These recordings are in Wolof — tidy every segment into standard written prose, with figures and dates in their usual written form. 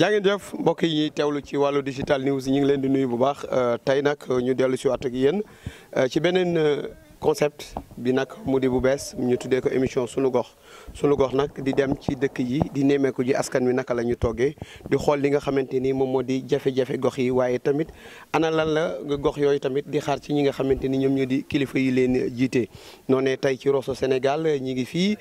jaa ngeen jëf mbokk yi ñuy teewlu ci wàllu digital news ñu ngi leen di nuyu bu baax tey nag ñu dellu si waat ak yéen ci beneen concept bi nag mu di bu bees ñu tuddee ko émission sunu gox nag di dem ci dëkk yi di nemmeeku ji askan wi naka la ñu toggee di xool li nga xamante ni moom moo di jafe-jafe gox yi waaye tamit ana lan la gox yooyu tamit di xaar ci ñi nga xamante ni ñoom ñoo di kilifa yi leen jiite. noonee tey ci Rosso Sénégal ñi ngi fii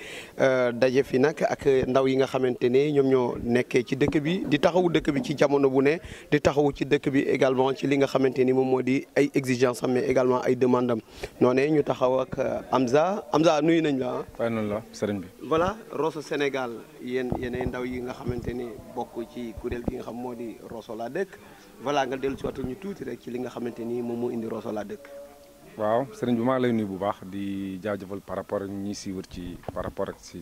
daje fi nag ak ndaw yi nga xamante ne ñoom ñoo nekkee ci dëkk bi di taxawu dëkk bi ci jamono bu ne di taxawu ci dëkk bi également ci li nga xamante ni moom moo di ay exigences am mais également ay demandes am noonee ñu taxaw ak Amza nuyu nañ la fay nañ la sëriñ bi. voilà Rosso Sénégal yéenay ndaw yi nga xamante ni bokk ci kuréel gi nga xam moo di Rosso la dëkk voilà nga dellu si watul ñu tuuti rek ci li nga xamante ni moom moo indi Rosso la dëkk. waaw sëriñ bi maa ngi lay nuyu bu baax di jaajëfal par rapport ak ñi suivre ci par rapport ak si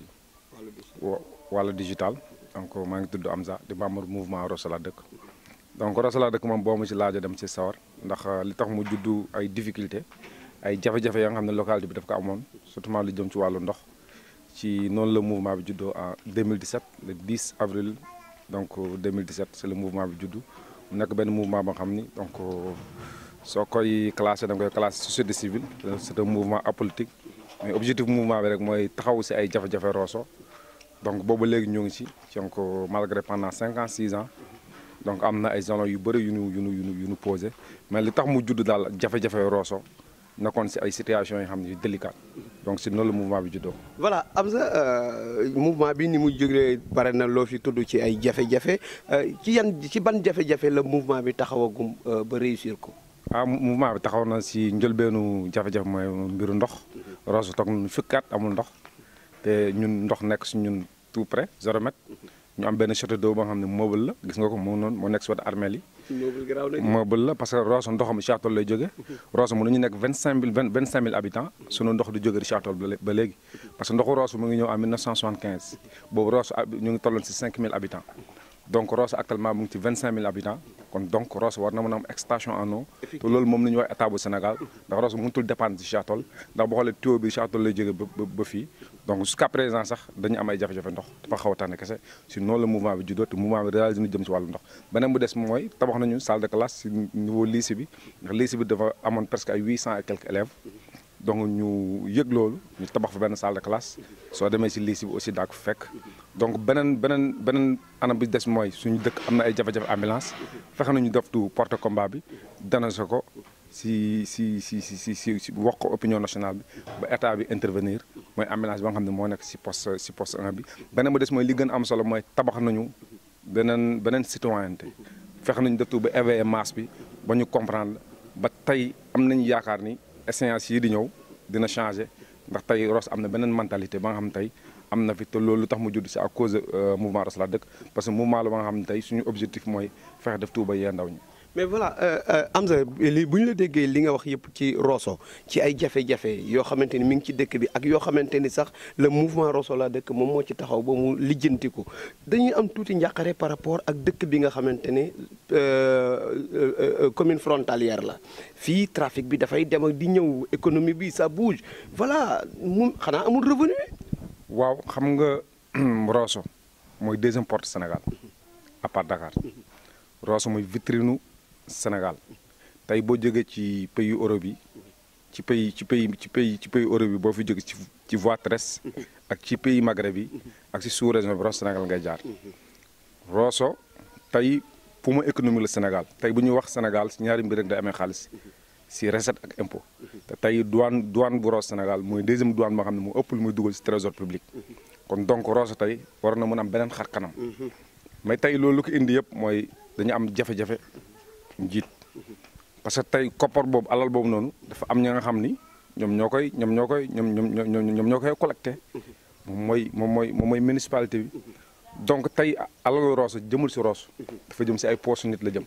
wàllu digital donc maa ngi tudd Amza di membre mouvement Rosso la dëkk. donc Rosso la dëkk moom boo ma ci laaj dem ci sawar ndax li tax mu juddu ay difficulté ay jafe-jafe ya nga xam ne localité bi daf ko amoon surtout lu jëm ci wàllu ndox ci noonu la mouvement bi juddoo en 2017 le 10 avril donc 2017 c'est le mouvement bi juddu mu nekk benn mouvement ba nga xam ni donc soo koy classé da nga koy classé société civile c'est un mouvement apolitique mais objectif mouvement bi rek mooy taxaw si ay jafe-jafe Rosso donc boobu léegi ñoo ngi ci donc malgré pendant 5 ans 6 ans donc am na ay jalons yu bëri yu nu posé mais li tax mu judd daal jafe-jafe Rosso nekkoon si ay situations yoo xam ne yu délicat donc si noonu la mouvement bi juddoo. voilà Amza mouvement bi ni mu jógee bare na loo fi tudd ci ay jafe-jafe ci ban jafe-jafe la mouvement bi taxawagum ba réussir ko. mouvement bi taxaw na si njëlbeenu jafe-jafe mooy mbiru ndox Rosso toog nañu fukki at amul ndox te ñun ndox nekk si ñun tout près 0 mètre ñu am benn château d'eau ba nga xam ne meuble la gis nga ko moo noonu moo nekk si wetu armeel yi. meuble la parce que Rosso ndoxam Richard Toll lay jógee. Rosso mu ñu nekk 25000 habitants sunu ndox du jóge Richard Toll ba léegi parce que ndoxu Rosso mu ngi ñëw en 1975 boobu Rosso ñu ngi tolloon si 5000 habitants donc Rosso actuellement mu ngi ci 25000 habitants kon donc Rosso war na mën a am extension en eau te loolu moom la ñuy wax état bu Sénégal ndax Rosso mënutul dépendre ci Richard Toll ndax boo xoolee tuyau bi Richard Toll lay jóge ba fii donc jusqu'à présent sax dañu am ay jafe-jafe ndox dafa xaw a tànn kese si noonu la mouvement bi juddoo te mouvement bi réalisé nu jëm si wàllu ndox beneen bu des mooy tabax nañu salle de classe si niveau lycée bi ndax lycée bi dafa amoon presque ay 800 et quelques élèves donc ñu yëg loolu ñu tabax fa benn salle de classe soo demee si lycée bi aussi daa ko fekk donc beneen anam bi des mooy suñu dëkk am na ay jafe-jafe ambulance fexe nañu def tu porte combat bi dénoncé ko si wax ko opinion nationale bi ba état bi intervenir mooy ambulance bi nga xam ne moo nekk si poste 1 bi beneen bu des mooy li gën am solo mooy tabax nañu beneen citoyenneté fexe nañu def tu ba éveiller masse bi ba ñu comprendre ba tey am nañu yaakaar ni échéance yi di ñëw dina changer ndax tey Rosso am na beneen mentalité ba nga xam tey am na fi te loolu lu tax mu judd si à cause mouvement Rosso la dëkk parce que mouvement la ba nga xam ne tey suñu objectif mooy fexe def tuuba yee ndaw ñi. mais voilà Amza li bu ñu la déggee li nga wax yëpp ci Rosso ci ay jafe-jafe yoo xamante ni mi ngi ci dëkk bi ak yoo xamante ni sax le mouvement Rosso la dëkk moom moo ci taxaw ba mu lijjantiku dañuy am tuuti njàqare par rapport ak dëkk bi nga xamante ne commune frontalière la fii trafic bi dafay dem ak di ñëw économie bi ça bouge voilà mu xanaa amul revenu. waaw xam nga Rosso mooy deuxième porte Sénégal à part Dakar Rosso mooy vitrine Sénégal tey boo jógee ci pays Europe yi ci pays Europe yi boo fi jógee ci voie terrestre ak ci pays Maghreb yi ak ci sous-région bi Rosso Sénégal ngay jaar Rosso tey poumon économique la Sénégal tey bu ñuy wax Sénégal si ñaari mbir rek day amee xaalis si recette ak impôt te tey douane bu Rosso Sénégal mooy deuxième douane boo xam ne moo ëpp lu muy dugal si trésor public kon donc Rosso tey war na mën am beneen xar kanam mais tey loolu lu ko indi yëpp mooy dañu am jafe-jafe njiit parce que tey koppar boobu alal boobu noonu dafa am ña nga xam ni ñoom ñoo koy collecté moom mooy municipalité bi donc tey alalu Rosso jëmul si Rosso dafa jëm si ay poche nit la jëm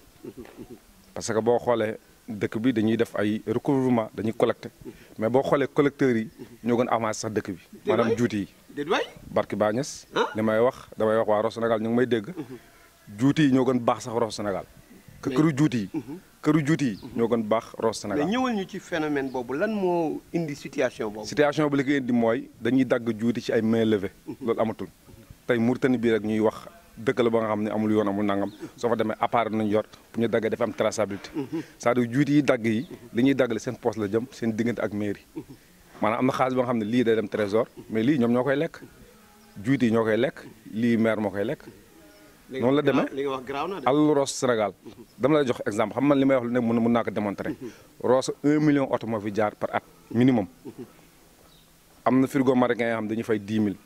parce que boo xoolee dëkk bi dañuy def ay recouvrement dañuy collecté mais boo xoolee collecteurs yi ñoo gën avancé sax dëkk bi maanaam juuti yi barki Bañes damay wax waa Rosso Sénégal ñu ngi may dégg juuti yi ñoo gën baax sax Rosso Sénégal que këru juuti yi ñoo gën baax Rosso Sénégal. mais ñëwal ñu ci phénomène boobu lan moo indi situation boobu. situation bi li ko indi mooy dañuy dagg juuti ci ay main levée loolu amatul tey Mauritanie bii rek ñuy wax dëkk la ba nga xam ne amul yoon amul nangam soo fa demee appareil nañu yor pour ñu daggee dafa am traçabilité c'est-à-dire juuti yi dagg yi li ñuy daggale seen poste la jëm seen diggante ak mairie maanaam am na xaalis ba nga xam ne lii day dem trésor mais lii ñoom ñoo koy lekk juuti yi ñoo koy lekk lii maire moo koy lekk noonu la demee li nga wax garaaw na de. alalu Rosso Sénégal dama lay jox exemple xam man li may wax lu nekk mën naa ko démontrer Rosso 1 million oto moo fi jaar par at minimum am na frigo marocain yoo xam ne dañuy fay 10 000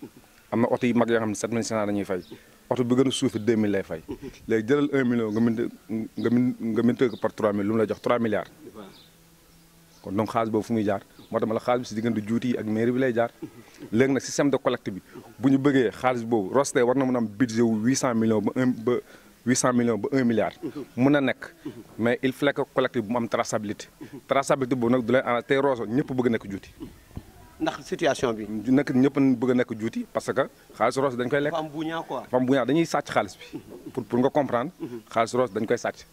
am na oto yu mag yoo xam ne 7 500 dañuy fay oto bi gën a suufi 2 000 lay fay léegi jëlal 1 million nga multiplié ko par 3 000 lu mu lay jox 3 milliards kon donc xaalis boobu fu muy jaar moo tax ma la xaalis bi si diggante juuti yi ak mairie bi lay jaar léegi nag système de collecte bi bu ñu bëggee xaalis boobu Rosso tey war na mën a am budget wu 800 millions ba 1 milliard mun a nekk mais il faut que collecte bi mu am traçabilité boobu nag du leen ana tey Rosso ñëpp bëgg nekk juuti ndax situation bi. nekk ñëpp bëgg a nekk juuti parce que xaalis Rosso dañ koy lekk. dafa am buñaa quoi. dafa am buñaa dañuy sàcc xaalis bi. pour nga comprendre. xaalis Rosso dañ koy sàcc.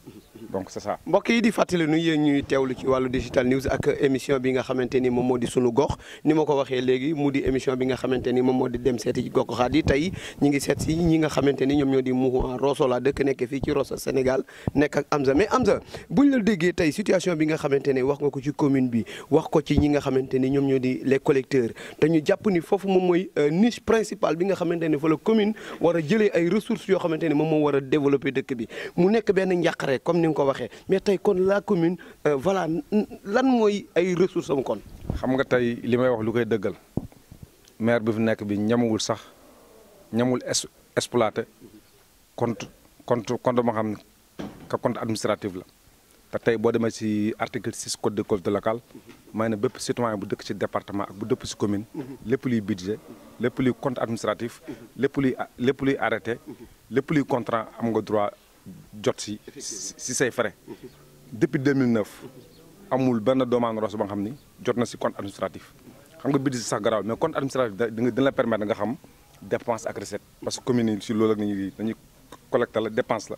donc c'est ça. mbokk yi di fàttali nu yéen ñuy teewlu ci wàllu digital news ak émission bi nga xamante ni moom moo di sunu gox ni ma ko waxee léegi mu di émission bi nga xamante ni moom moo di dem seeti gox goxaat yi tey ñi ngi seet si ñi nga xamante ni ñoom ñoo di mouvement Rosso la dëkk nekk fii ci Rosso Sénégal nekk ak Amza mais Amza buñ la déggee tey situation bi nga xamante ne wax nga ko ci commune bi wax ko ci ñi nga xamante ni ñoom ñoo di les collecteurs te ñu jàpp ni foofu moom mooy niche principale bi nga xamante ni fa la commune war a jëlee ay ressources yoo xamante ni moom moo war a développer dëkk bi mu nekk benn njàqare comme ni nga ko waxee mais tey kon la commune voilà lan mooy ay ressources am kon. xam nga tey li may wax lu koy dëggal maire bi fi nekk bi ñamawul sax ñamul exploité compte ma xam ne ka compte administratif la te tey boo demee ci article 6 code des collectivités locales may na bépp citoyen bu dëkk ci département ak bu dëkk ci commune lépp luy budget lépp luy compte administratif lépp luy arrêté lépp luy contrat am nga droit jot ci say frais depuis 2009 amul benn doomaanu Rosso ba nga xam ni jot na ci compte administratif xam nga budget sax garaaw mais compte administratif dina la permettre nga xam dépense ak recette parce que commune yi ci loolu ak dañuy collecté la dépense la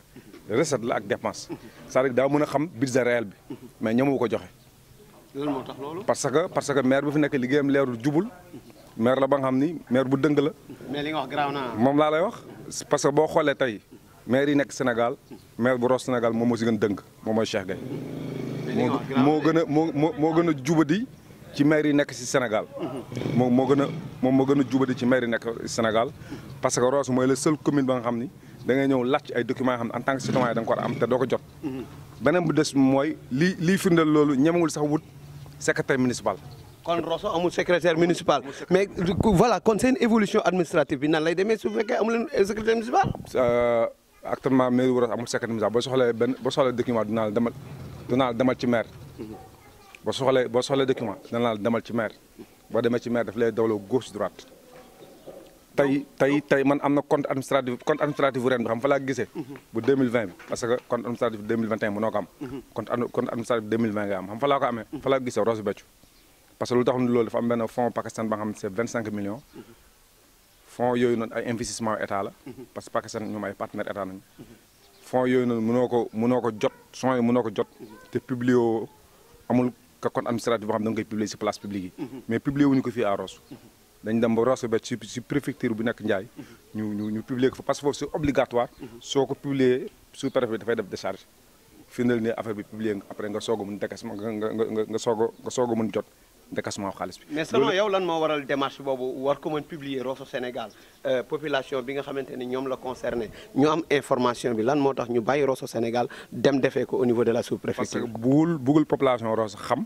recette la ak dépense c'est-à-dire daa mën a xam budget réel bi mais ñamu ko joxe. lan moo tax loolu. parce que maire bi fi nekk liggéeyam leerul jubul maire la ba nga xam ni maire bu dëng la. mais li nga wax garaaw naa. moom laa lay wax parce que boo xoolee tey maire yi nekk Sénégal maire bu Rosso Sénégal moom moo si gën dëng moom mooy Cheikh Gueye. moo gën a jubadi ci maire yi nekk si Sénégal. moo gën a jubadi ci maire yi nekk Sénégal parce que Rosso mooy la seule commune ba nga xam ni da ngay ñëw laaj ay documents yoo xam ne en tant que citoyen da nga ko war a am te doo ko jot. beneen bu des mooy lii firndeel loolu ñemewul sax wut secrétaire municipal. kon Rosso amul secrétaire municipal mais voilà kon seen évolution administrative bi nan lay demee su fekkee amul leen secrétaire municipal. actuellement mairie bu Rosso amul secrétaire municipal boo soxlee document dinaa la demal ci maire. boo soxlee document dinaa la demal ci maire boo demee ci maire daf lay dawloo gauche droite. tey man am na compte administratif bu ren bi xam fa laa gisee. bu 2020 bi parce que compte administratif 2021 mënoo ko am. compte administratif 2020 nga am xam fa laa ko amee. fa laa gisee Rosso Béthio parce que lu tax loolu dafa am benn fonds Pakistan ba nga xam ne c'est 25 millions. fonds yooyu noonu ay investissement état la. parce que Pakistan ñoom ay partenaire état nañu. fonds yooyu noonu mënoo ko jot fonds yi mënoo ko jot te publié woo amul ka compte administratif boo xam ne da nga koy publier ci place publique yi. mais publié wuñu ko fii à Rosso. dañ dem ba Rosso Béthio ci préfecture bu nekk Ndiaye ñu publier ko fa parce que foofu c'est obligatoire soo ko publier sous-préfet bi dafay def décharge firndeel ne affaire bi publier nga après nga soog a mën décaissement nga soog a mën jot décaissement xaalis bi. mais selon yow lan moo waral démarche boobu war ko mën publier Rosso Sénégal population bi nga xamante ni ñoom la concerné ñu am information bi lan moo tax ñu bàyyi Rosso Sénégal dem defee ko au niveau de la sous-préfecture. parce que bugul population Rosso xam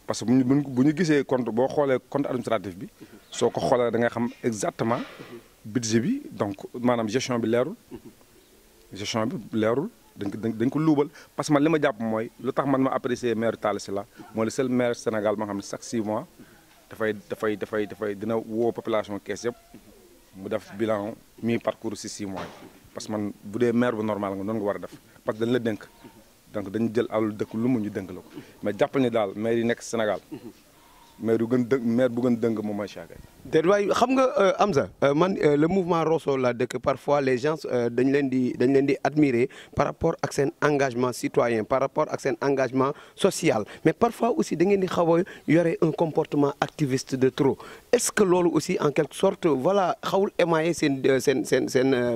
parce que bu ñu gisee compte boo xoolee compte administratif bi. soo ko xoolee da nga xam exactement budget bi donc maanaam gestion bi leerul dañ ko luubal parce que man li ma jàpp mooy lu tax man ma apprécier maire Talla Sylla mooy le seul maire Sénégal ma nga xam ne chaque 6 mois dafay dina woo population kees yëpp mu def bilan mi-parcours si 6 mois parce que man bu dee maire bu normal nga noonu nga war a def parce que dañ la dénk donc dañu jël alal dëkk lu mu ñu dénk la ko mais jàppal ni daal maire yi nekk Sénégal maire bu gën dëng moom mooy Cheikh Gueye. déet waay xam nga Amza man le mouvement Rosso la dëkk parfois les gens dañ leen di admirer par rapport ak seen engagement citoyen par rapport ak seen engagement social mais parfois aussi da ngeen di xaw a yore un comportement activiste de trop est-ce que loolu aussi en quelque sorte voilà xawul émailler seen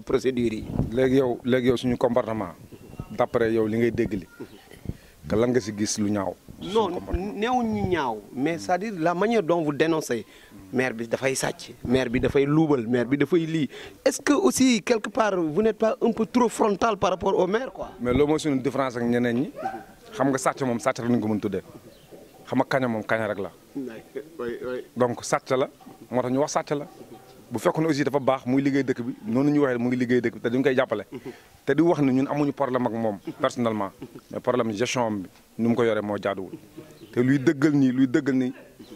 procédures yi. léegi yow suñu comportement d'après yow li ngay dégg li que lan nga si gis lu ñaaw. non neewuñu ñaaw mais c'est-à-dire la manière dont vous dénoncez maire bi dafay sàcc maire bi dafay luubal maire bi dafay lii est-ce que aussi quelque part vous n'êtes pas un peu trop frontal par rapport au maire quoi. mais loolu mooy suñu différence ak ñeneen ñi xam nga sàcc moom sàcc la ñu ko mën tuddee xam nga kaña moom kaña rek la. donc sàcc la moo tax ñu wax sàcc la. bu fekkoon aussi dafa baax muy liggéey dëkk bi noonu ñu waxee mu ngi liggéey dëkk bi te duñ koy jàppale te di wax ni ñun amuñu problème ak moom personnellement mais problème gestion bi ni mu ko yoree moo jaaduwul te luy dëggal ni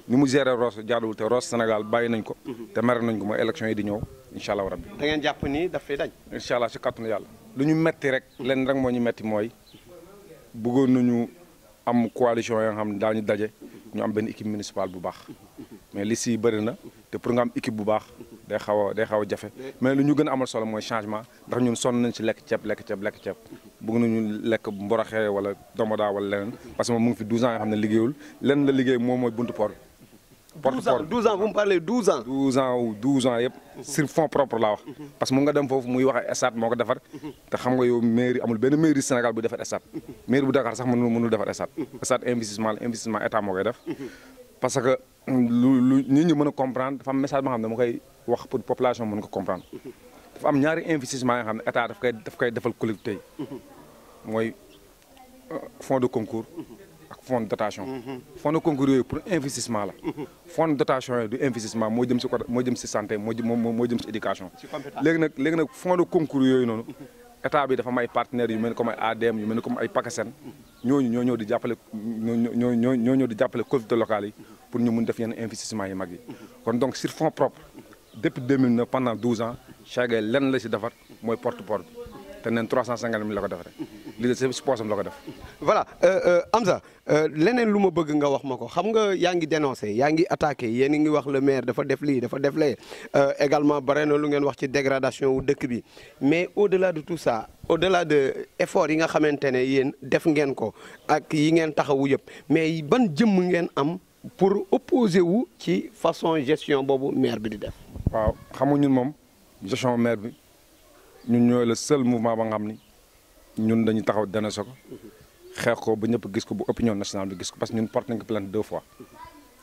ni mu gérer Rosso jaaduwul te Rosso Sénégal bàyyi nañ ko te mere nañ ko mooy élection yi di ñëw incha allah rabbi. da ngeen jàpp ni daf fay dañ. incha allah si kàttanu yàlla lu ñu metti rek lenn rek moo ñu metti mooy bëggoon nañu am coalition yoo xam ne daañu daje ñu am benn équipe municipale bu baax mais li si bëri na te pour nga am équipe bu baax day xaw a jafe mais lu ñu gën a amal solo mooy changement ndax ñun sonn nañ ci lekk ceeb bëgg nañu lekk mboroxe wala domoda wala leneen parce que moom mu ngi fi 12 ans yoo xam ne liggéeyul lenn la liggéey moom mooy buntu port 12 ans vous me parlez 12 ans. 12 ans yëpp sur fonds propre laa wax parce que mu nga dem foofu muy wax stade moo ko defar te xam nga yow mairie amul benn mairie Sénégal bu defar stade mairie bu Dakar sax mënul defar stade investissement état moo koy def parce que lu nit ñi mën a comprendre dafa am message boo xam ne ma koy wax pour population mën ko comprendre dafa am ñaari investissement yoo xam ne état daf koy defal collectivité yi mooy fonds de concours ak fonds de dotation fonds de concours yooyu pour investissement la fonds de dotation yooyu du investissement moo jëm si santé moo jëm si éducation léegi nag fonds de concours yooyu noonu état bi dafa am ay partenaires yu mel ni comme ay ADM yu mel ni comme ay PACASEN ñooñu ñoo ñëw di jàppale collectivités locales yi pour ñu mun def yenn investissement yi mag yi kon donc sur fonds propres depuis 2009 pendant 12 ans Cheikh Gueye lenn la si defar mooy porte-port bi te neen 350 000 la ko defaree lii de si poosam la ko def. voilà Amza leneen lu ma bëgg nga wax ma ko xam nga yaa ngi dénoncé yaa ngi attaqué yéen a ngi wax le maire dafa def lii dafa def lee également bare na lu ngeen wax ci dégradation wu dëkk bi mais au-delà de tout ça au-delà de effort yi nga xamante ne yéen def ngeen ko ak yi ngeen taxawu yëpp mais ban jëmm ngeen am pour opposer wu ci façon gestion boobu maire bi di def. waaw xam nga ñun moom gestion maire bi ñun ñooy le seul mouvement ba nga xam ni ñun dañuy taxaw dénoncé ko xeex ko ba ñëpp gis ko bu opinion nationale bi gis ko parce que ñun porté nañ ko plainte 2 fois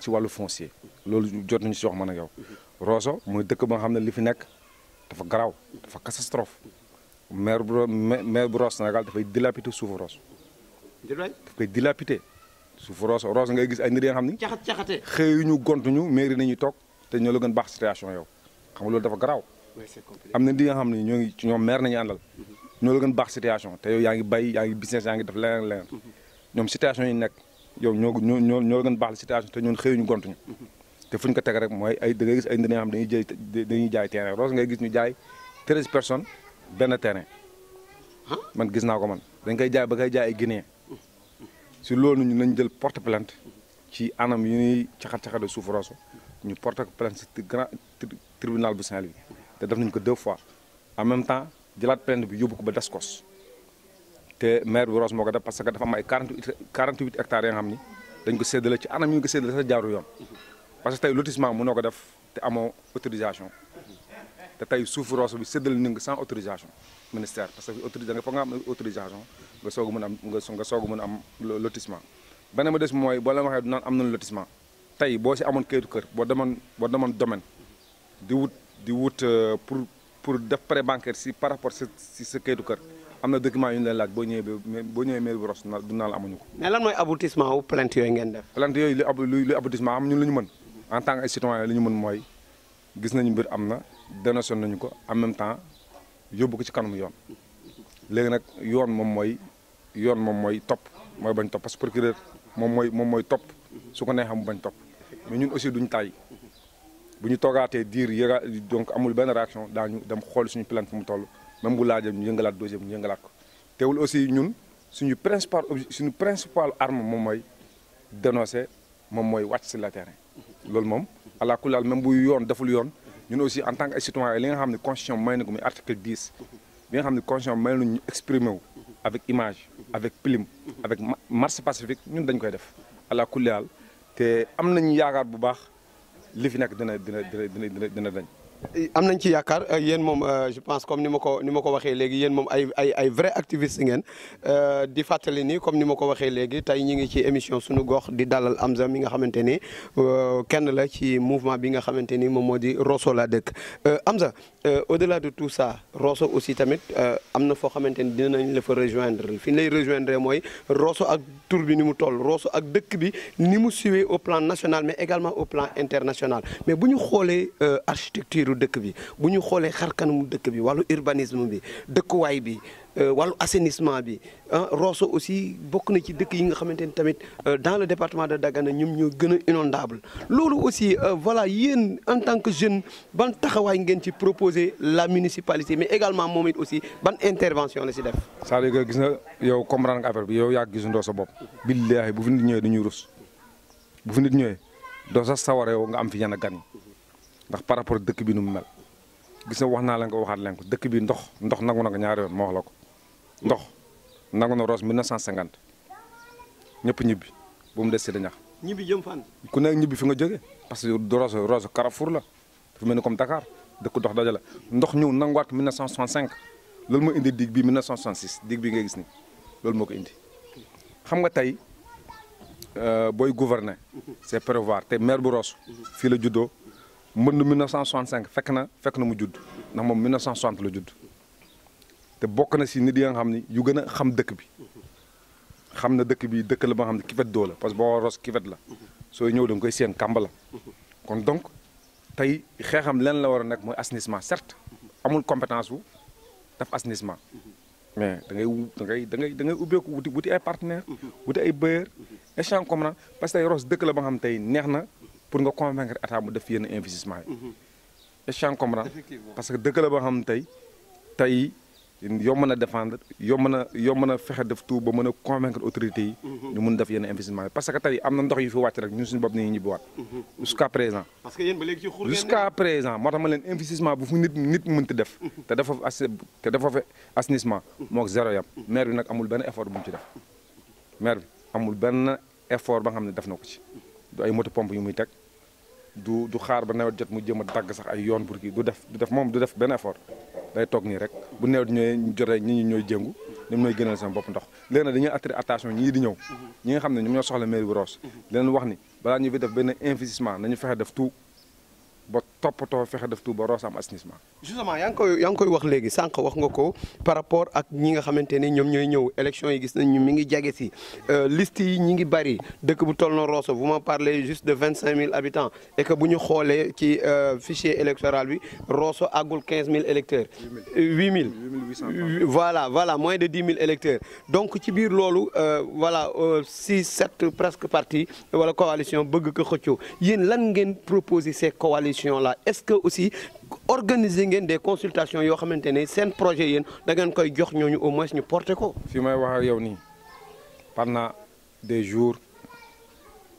ci wàllu foncier loolu jot nañu si wax man ak yow. Rosso mooy dëkk ba nga xam ne li fi nekk dafa garaaw dafa catastrophe maire bu Rosso Sénégal dafay dilapidé suufu Rosso. daf koy dilapidé suufu Rosso ngay gis ay nit yi nga xam ni. caxate xëyuñu gontuñu mairie nañuy toog te ñoo la gën baax situation yow xam nga loolu dafa garaaw. am na di nga xam ne ñoom maire nañu àndal. ñoo la gën baax situation te yow yaa ngi bay yaa ngi business yaa ngi def leneen ñoom situation yi nekk yow ñoo la gën baax la situation te ñun xëyuñu gontuñu te fu ñu ko teg rek mooy ay da ngay gis ay nit yoo xam dañuy jaay terrain Rosso ngay gis ñu jaay 13 personnes benn terrain man gis naa ko man dañ koy jaay ba koy jaay ay Guinéen si loolu ñu nañ jël porte plainte ci anam yu ñuy caxat-caxat suuf Rosso ñu porte plainte si grand tribunal bu Saint-Louis te def nañ ko 2 fois en même temps jëlaat plainte bi yóbbu ko ba Descos te maire bu Rosso moo ko def parce que dafa am ay 48 hectares yoo xam ni dañ ko séddale ci anam yu ñu ko séddale sax jaaru yoon parce que tey lotissement mënoo ko def te amoo autorisation te tey suufu Rosso bi séddale nañ ko sans autorisation ministère parce que da nga foog nga am autorisation nga soog a mën a am nga soog a mën a am lotissement. beneen ma des mooy boo leen waxee du naan am nañu lotissement tey boo si amoon kayitu kër boo demoon domaine di wut pour def prêt bancaire si par rapport si sa kayitu kër am na document yu ñu leen laaj boo ñëwee mairie bu Rosso du naa la amuñu ko. mais lan mooy aboutissement wu plainte yooyu ngeen def. plainte yooyu luy aboutissement am ñun lu ñu mën en tant que ay citoyen li ñu mën mooy gis nañu mbir am na dénoncé nañu ko en même temps yóbbu ko ci kanamu yoon léegi nag yoon moom mooy topp mooy bañ topp parce que procureur moom mooy topp su ko neexee mu bañ topp mais ñun aussi duñ tàyyi bu ñu toogaatee diir yëga donc amul benn réaction daañu dem xool suñu plainte fu mu toll même bu laajee ñu yëngalaat dossier bi ñu yëngalaat ko teewul aussi ñun suñu principal arme moom mooy dénoncer moom mooy wàcc sur le terrain loolu moom ala kulli même bu yoon deful yoon ñun aussi en tant que ay citoyen li nga xam ne constitution may na ko muy article 10 bi nga xam ne constitution may na ñu exprimer wu avec image avec plume avec marche pacifique ñun dañ koy def ala kulli te am nañu yaakaar bu baax li fi nekk dina dañ. am nañ ci yaakaar yéen moom je pense comme ni ma ko waxee léegi yéen moom ay vrai activiste ngeen di fàttali ni comme ni ma ko waxee léegi tey ñi ngi ci émission sunu gox di dalal Amza mi nga xamante ni kenn la ci mouvement bi nga xamante ni moom moo di Rosso la dëkk Amza au-delà de tout ça Rosso aussi tamit am na foo xamante ni dinañ la fa rejoindre fi ñu lay rejoindre mooy Rosso ak tur bi ni mu toll Rosso ak dëkk bi ni mu suwee au plan national mais également au plan international mais bu ñu xoolee architecture dëkk bi bu ñu xoolee xarkanamu dëkk bi wàllu urbanisme bi dëkkuwaay bi wàllu assainissement bi Rosso aussi bokk na ci dëkk yi nga xamante ni tamit dans le département de Dagana ñoom ñoo gën a inondable loolu aussi voilà yéen en tant que jeune ban taxawaay ngeen ci proposer la municipalité mais également moom it aussi ban intervention la si def. c'est-à-dire que gis nga yow comprendre nga affaire bi yow yaa gisandoo sa bopp. billaahi bu fi nit ñëwee dañuy rus bu fi nit ñëwee doo sax sawar yow nga am fi yenn gan yi ndax par rapport dëkk bi nu mu mel gis nga wax naa leen ko waxaat leen ko dëkk bi ndox nangu na ko ñaari yoon ma wax la ko ndox nangu na Rosso 1950 ñëpp ñibbi bu mu des si da ñax. ñibbi jëm fan. ku nekk ñibbi fi nga jógee parce que Rosso Carrefour la dafa mel ni comme Dakar dëkk dox daja la ndox ñëw nanguwaat 1965 loolu moo indi digue bi 1966 digue bi ngay gis ni loolu moo ko indi xam nga tey booy gouverner c'est prévoir te maire bu Rosso fii la juddoo. mbënd 1965 fekk na mu judd ndax moom 1960 la judd te bokk na si nit yi nga xam ni yu gën a xam dëkk bi xam na dëkk bi dëkk la ba nga xam ne kivet doo la parce que boo Rosso kivet la sooy ñëw da nga koy seen kàmb la kon donc tey xeexam leen la war a nekk mooy assainissement certes amul compétence bu def assainissement mais da ngay ubbeeku wuti ay partenaires wuti ay bailleurs échange commun parce que tey Rosso dëkk la ba nga xam tey neex na pour nga convaincre état mu def yenn investissement yi. échange comprendre parce que dëkk la boo xam ne tey yomb na défendre yomb na fexe def tout ba mën a convaincre autorités yi. ñu mun def yenn investissement yi parce que tey am na ndox yu fi wàcc rek ñun suñu bopp nañu ñibbiwaat. jusqu'à présent. parce que yéen ba léegi ci xur jusqu'à présent moo tax ma leen investissement bu fu nit mënti def. te dafa fa assainissement. moo zéro yam maire bi nag amul benn effort bu mu ci def maire bi amul benn effort ba nga xam ne def na ko ci. du ay moto pompe yu muy teg du xaar ba nawet jot mu jëm a dagg sax ay yoon pour kii du def benn effort day toog nii rek bu nawet ñëwee ñu jotee nit ñi ñooy jéngu ñoom ñooy gënal seen bopp ndox léegi nag dañuy attirer attention ñii di ñëw ñi nga xam ne ñoom ñoo soxla mairie bu Rosso leen wax ni balaa ñu fi def benn investissement nañu fexe def tout ba toppatoo fexe def tout ba Rosso am assainissement. justement yaa ngi koy wax léegi sànq wax nga ko par rapport ak ñi nga xamante ni ñoom ñooy ñëw élection yi gis nañu mi ngi jage si liste yi ñi ngi bari dëkk bu toll na Rosso vous m'en parlez juste de 25 000 habitants et que bu ñu xoolee ci fichier électoral bi Rosso àggul 15 000 électeurs. 8 000 voilà moins de 10 000 électeurs donc ci biir loolu voilà 6 7 presque partis wala coalition bëgg ko xëccoo yéen lan ngeen proposer ces coalitions là est-ce que aussi organiser ngeen des consultations yoo xamante ne seen projet yéen da ngeen koy jox ñooñu au moins ñu porter ko. fi may wax ak yow nii pendant des jours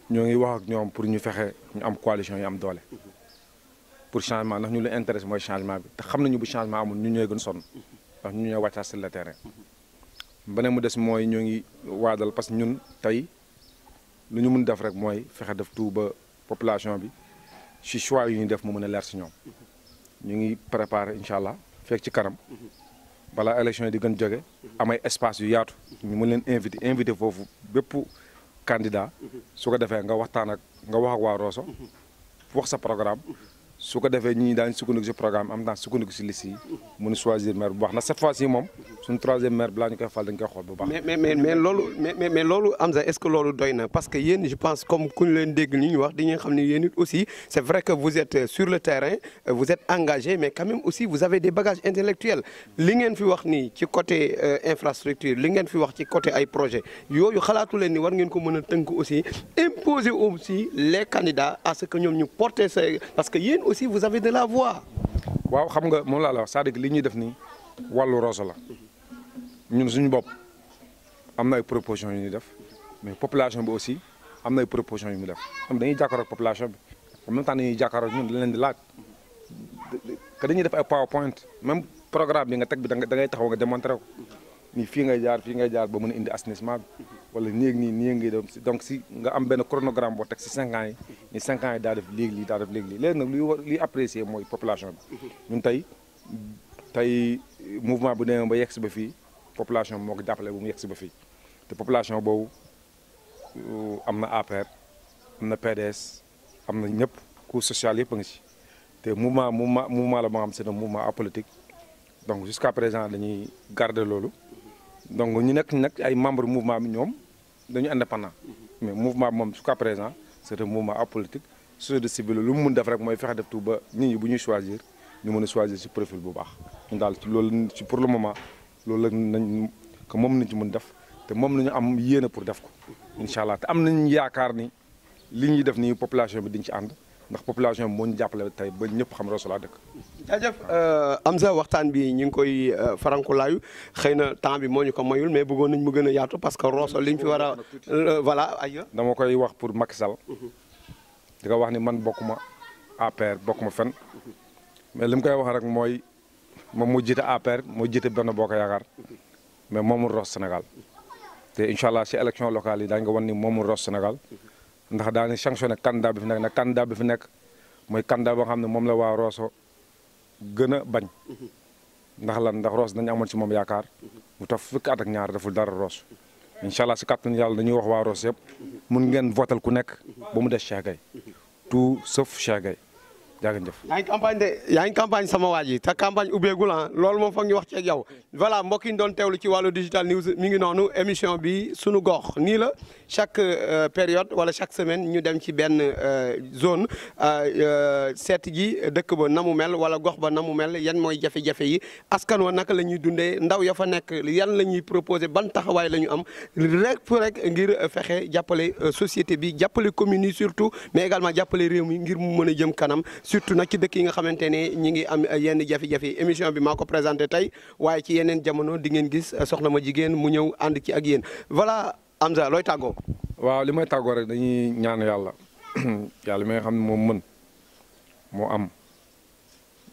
ñoo ngi wax ak ñoom pour ñu fexe ñu am coalition yi am doole pour changement ndax ñu lu intéresse mooy changement bi te xam nañu bu changement amul ñu ñooy gën sonn ndax ñu ñooy wàccaat sur le terrain. beneen mu des mooy ñoo ngi waadal parce que ñun tey lu ñu mun def rek mooy fexe def tout ba population bi. ci choix yu ñu def mu mën a leer si ñoom ñu ngi préparé incha allah fekk ci kanam balaa élection yi di gën jóge amay espace yu yaatu ñu mën leen invité foofu bépp candidat su ko defee nga waxtaan ak nga wax ak waa Rosso wax sa programme su ko defee ñi daañu sukkandiku si programme am naa sukkandiku si liste yi mën a choisir maire bu baax na cette fois ci moom suñu troisième maire balaa ñu koy fal dañu koy xool bu baax. mais loolu Amza est-ce que loolu doy na parce que yéen je pense comme ku ñu leen dégg ni ñu wax dañuy xam ne yéen it aussi c'est vrai que vous êtes sur le terrain vous êtes engagé mais quand même aussi vous avez des bagages intellectuels li ngeen fi wax nii ci côté infrastructure li ngeen fi wax ci côté ay projet yooyu xalaatu leen ni war ngeen ko mën a tënk aussi imposer aussi les candidats à ce que ñoom ñu porter parce que yéen aussi vous avez de la voix. waaw xam nga moom laa la wax c'est-à-dire que li ñuy def nii wàllu Rosso la ñun suñu bopp am na ay propositions yu ñuy def mais population bi aussi am na ay propositions yu muy def xam dañuy jàkkaarloo ak population bi en même temps dañuy jàkkaarloo ñun dañ leen di laaj que dañuy def ay PowerPoint même programme bi nga teg bi da ngay taxaw nga démontré ko nii fii ngay jaar ba mën a indi assainissement bi wala nii ngay doon donc si nga am benn chronogramme boo teg si 5 ans yi ni 5 ans yi daa def léegi lii daa def léegi lii léegi nag luy apprécier mooy population bi ñun tey mouvement bu demee ba yegg si ba fii population bi moo ko jàppale bu mu yegg si ba fii te population boobu am na APR am na PDS am na ñëpp couche sociale yëpp a ngi ci te mouvement la moo xam c'est un mouvement apolitique donc jusqu'à présent dañuy garder loolu donc ñu nekk nag ay membres mouvement bi ñoom dañu indépendant mais mouvement bi moom jusqu'à présent c'est un mouvement apolitique société civile lu mu mun def rek mooy fexe def tout ba nit ñi bu ñuy choisir ñu mën a choisir ci profil bu baax ñun daal ci loolu ci pour le moment loolu la nañ que moom nañ ci mën def te moom la ñu am yéene pour def ko incha allah te am nañ yaakaar ni li ñuy def nii population bi diñ ci ànd ndax population bi moo ñu jàppale tey ba ñëpp xam Rosso laa dëkk. jaajëf Amza waxtaan bi ñu ngi koy farankulaayu xëy na temps bi moo ñu ko mayul mais bëggoon nañ mu gën a yaatu parce que Rosso liñ fi war a voilà ay dama koy wax pour Macky Sall di ko wax ni man bokkuma APR bokkuma fenn mais li mu koy wax rek mooy moom moo jiite APR moo jiite Benno Bokk Yaakaar mais moomul Rosso Sénégal te incha allah si élection locale yi daañu ko wan ni moomul Rosso Sénégal ndax daani sanctionné candidat bi fi nekk nag candidat bi fi nekk mooy candidat boo xam ne moom la waa Rosso gën a bañ ndax lan ndax Rosso dañu amoon si moom yaakaar mu tax fukki at ak ñaar deful dara Rosso incha allah si kàttan yàlla dañuy wax waa Rosso yëpp mun ngeen votal ku nekk ba mu des Cheikh Gaye tout sauf Cheikh Gaye jërëjëf. yaa ngi campagne sama waa ji te campagne ubbeegul ah loolu moom foog ñu wax ci ak yow voilà mbokk yi ñu doon teewlu ci wàllu digital news mi ngi noonu émission bi sunu gox nii la chaque période wala chaque semaine ñu dem ci benn zone seet ji dëkk ba na mu mel wala gox ba na mu mel yan mooy jafe-jafe yi askan wa naka la ñuy dundee ndaw ya fa nekk yan la ñuy proposé ban taxawaay la ñu am rek ngir fexe jàppale société bi jàppale communes yi surtout mais également jàppale réew mi ngir mu mën a jëm kanam. surtout nag ci dëkk yi nga xamante ne ñi ngi am yenn jafe-jafe émission bi maa ko présenté tey waaye ci yeneen jamono di ngeen gis soxna ma jigéen mu ñëw ànd ci ak yéen voilà Amza looy tàggoo. waaw li may tàggoo rek dañuy ñaan yàlla yàlla mi nga xam ne moom mën moo am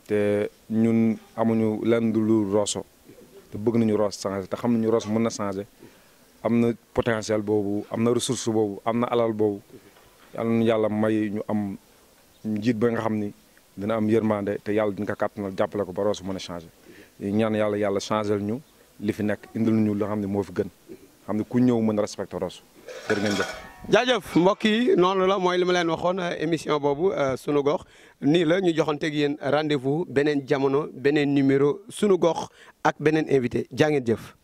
te ñun amuñu lenn lu Rosso te bëgg nañu Rosso changé te xam nañu Rosso mën na changé am na potentiel boobu am na ressource boobu am na alal boobu yàlla na yàlla may ñu am. njiit ba nga xam ni dina am yërmande te yàlla dina ko kàttanal jàppale ko ba Rosso mën a changé ñaan yàlla changé ñu li fi nekk indil ñu loo xam ne moo fi gën xam ne ku ñëw mën a respecté Rosso jërë ngeen jëf. jaajëf mbokk yi noonu la mooy li ma leen waxoon émission boobu sunu gox nii la ñu joxanteeg yéen rendez-vous beneen jamono beneen numéro sunu gox ak beneen invité jaa ngeen jëf.